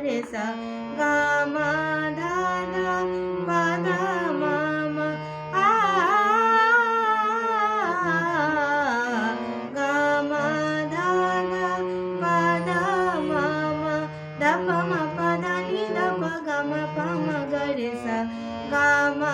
रे सा गा मा धा धा पा धा मा मा आ गा मा धा धा पा धा मा मा ध प म प ध नि ध प ग म प म ग रे सा गा मा